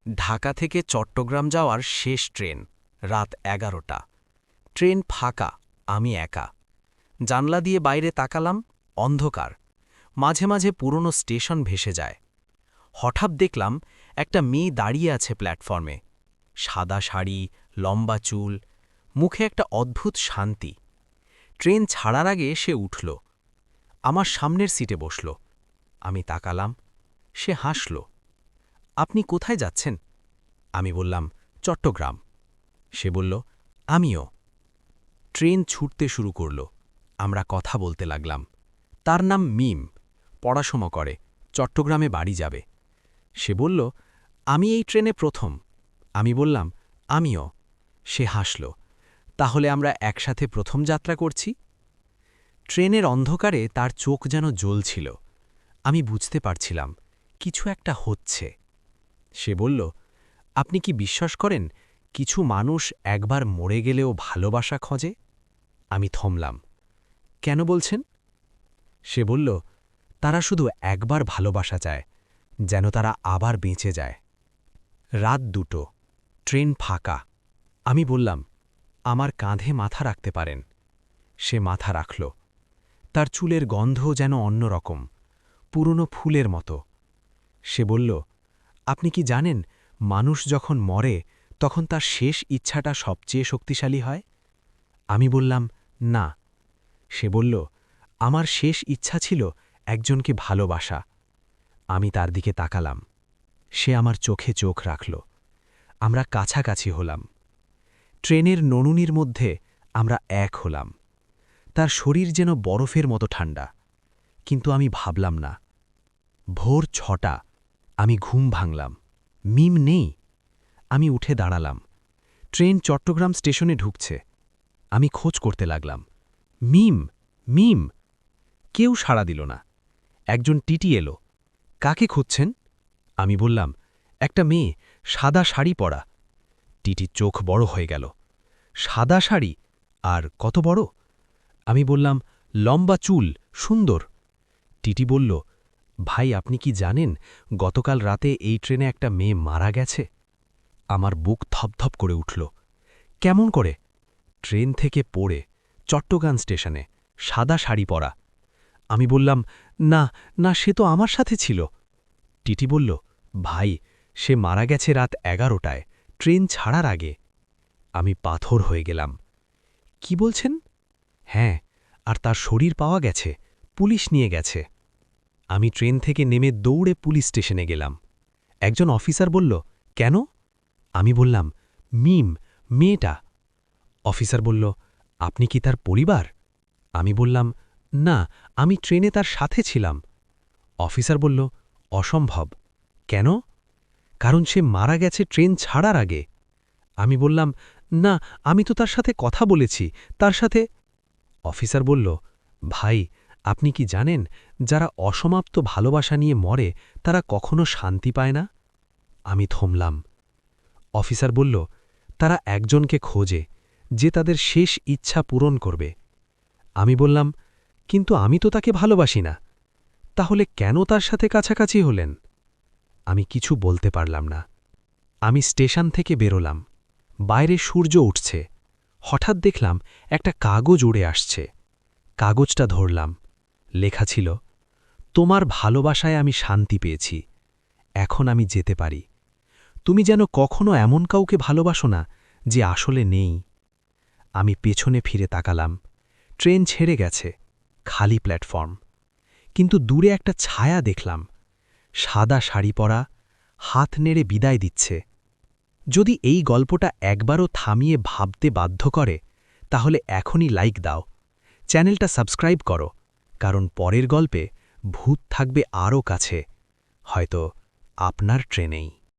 ঢাকা থেকে চট্টগ্রাম যাওয়ার শেষ ট্রেন, রাত ১১টা। ট্রেন ফাঁকা, আমি একা। জানলা দিয়ে বাইরে তাকালাম, অন্ধকার। মাঝে মাঝে পুরনো স্টেশন ভেসে যায়। হঠাৎ দেখলাম একটা মেয়ে দাঁড়িয়ে আছে প্ল্যাটফর্মে। সাদা শাড়ি, লম্বা চুল, মুখে একটা অদ্ভুত শান্তি। ট্রেন ছাড়ার আগে সে উঠল। আমার সামনের সিটে বসল। আমি তাকালাম, সে হাসল। আপনি কোথায় যাচ্ছেন? আমি বললাম, চট্টগ্রাম। সে বলল, আমিও। ট্রেন ছুটতে শুরু করল। আমরা কথা বলতে লাগলাম। তার নাম মিম, পড়াশোনা করে, চট্টগ্রামে বাড়ি যাবে। সে বলল, আমি এই ট্রেনে প্রথম। আমি বললাম, আমিও। সে হাসল। তাহলে আমরা একসাথে প্রথম যাত্রা করছি? ট্রেনের অন্ধকারে তার চোখ যেন জ্বলছিল। আমি বুঝতে পারছিলাম কিছু একটা হচ্ছে। সে বলল, আপনি কি বিশ্বাস করেন কিছু মানুষ একবার মরে গেলেও ভালোবাসা খোঁজে? আমি থমলাম। কেন বলছেন? সে বলল, তারা শুধু একবার ভালোবাসা চায়, যেন তারা আবার বেঁচে যায়। রাত ২টো, ট্রেন ফাঁকা। আমি বললাম, আমার কাঁধে মাথা রাখতে পারেন। সে মাথা রাখল। তার চুলের গন্ধ যেন অন্যরকম, পুরনো ফুলের মতো। সে বলল, আপনি কি জানেন মানুষ যখন মরে তখন তার শেষ ইচ্ছাটা সবচেয়ে শক্তিশালী হয়? আমি বললাম, না। সে বলল, আমার শেষ ইচ্ছা ছিল একজনকে ভালোবাসা। আমি তার দিকে তাকালাম। সে আমার চোখে চোখ রাখল। আমরা কাছাকাছি হলাম। ট্রেনের ননুনির মধ্যে আমরা এক হলাম। তার শরীর যেন বরফের মতো ঠান্ডা। কিন্তু আমি ভাবলাম না। ভোর ৬টা, আমি ঘুম ভাঙলাম। মিম নেই। আমি উঠে দাঁড়ালাম। ট্রেন চট্টগ্রাম স্টেশনে ঢুকছে। আমি খোঁজ করতে লাগলাম, মিম, মিম। কেউ সাড়া দিল না। একজন টিটি এলো। কাকে খুঁজছেন? আমি বললাম, একটা মেয়ে, সাদা শাড়ি পরা। টিটির চোখ বড় হয়ে গেল। সাদা শাড়ি? আর কত বড়? আমি বললাম, লম্বা চুল, সুন্দর। টিটি বলল, ভাই আপনি কি জানেন গতকাল রাতে এই ট্রেনে একটা মেয়ে মারা গেছে? আমার বুক থপথপ করে উঠল। কেমন করে? ট্রেন থেকে পড়ে, চট্টগ্রাম স্টেশনে, সাদা শাড়ি পরা। আমি বললাম, না না, সে তো আমার সাথে ছিল। টিটি বলল, ভাই সে মারা গেছে রাত ১১টায়, ট্রেন ছাড়ার আগে। আমি পাথর হয়ে গেলাম। কি বলছেন? হ্যাঁ, আর তার শরীর পাওয়া গেছে, পুলিশ নিয়ে গেছে। আমি ট্রেন থেকে নেমে দৌড়ে পুলিশ স্টেশনে গেলাম। একজন অফিসার বলল, কেন? আমি বললাম, মিম, মেয়েটা। অফিসার বলল, আপনি কি তার পরিবার? আমি বললাম, না, আমি ট্রেনে তার সাথে ছিলাম। অফিসার বলল, অসম্ভব। কেন? কারণ সে মারা গেছে ট্রেন ছাড়ার আগে। আমি বললাম, না, আমি তো তার সাথে কথা বলেছি, তার সাথে। অফিসার বলল, ভাই আপনি কি জানেন যারা অসমাপ্ত ভালোবাসা নিয়ে মরে তারা কখনো শান্তি পায় না? আমি থমলাম। অফিসার বলল, তারা একজনকে খোঁজে, যে তাদের শেষ ইচ্ছা পূরণ করবে। আমি বললাম, কিন্তু আমি তো তাকে ভালোবাসি না। তাহলে কেন তার সাথে কাছাকাছি হলেন? আমি কিছু বলতে পারলাম না। আমি স্টেশন থেকে বেরোলাম। বাইরে সূর্য উঠছে। হঠাৎ দেখলাম একটা কাগজ উড়ে আসছে। কাগজটা ধরলাম। লেখা ছিল, তোমার ভালোবাসায় আমি শান্তি পেয়েছি। এখন আমি যেতে পারি। তুমি যেন কখনো এমন কাউকে ভালোবাসো না যে আসলে নেই। আমি পেছনে ফিরে তাকালাম। ট্রেন ছেড়ে গেছে, খালি প্ল্যাটফর্ম। কিন্তু দূরে একটা ছায়া দেখলাম, সাদা শাড়ি পরা, হাত নেড়ে বিদায় দিচ্ছে। যদি এই গল্পটা একবারও থামিয়ে ভাবতে বাধ্য করে, তাহলে এখনই লাইক দাও, চ্যানেলটা সাবস্ক্রাইব করো, কারণ পরের গল্পে ভূত থাকবে আরও কাছে, হয়তো আপনার ট্রেনেই।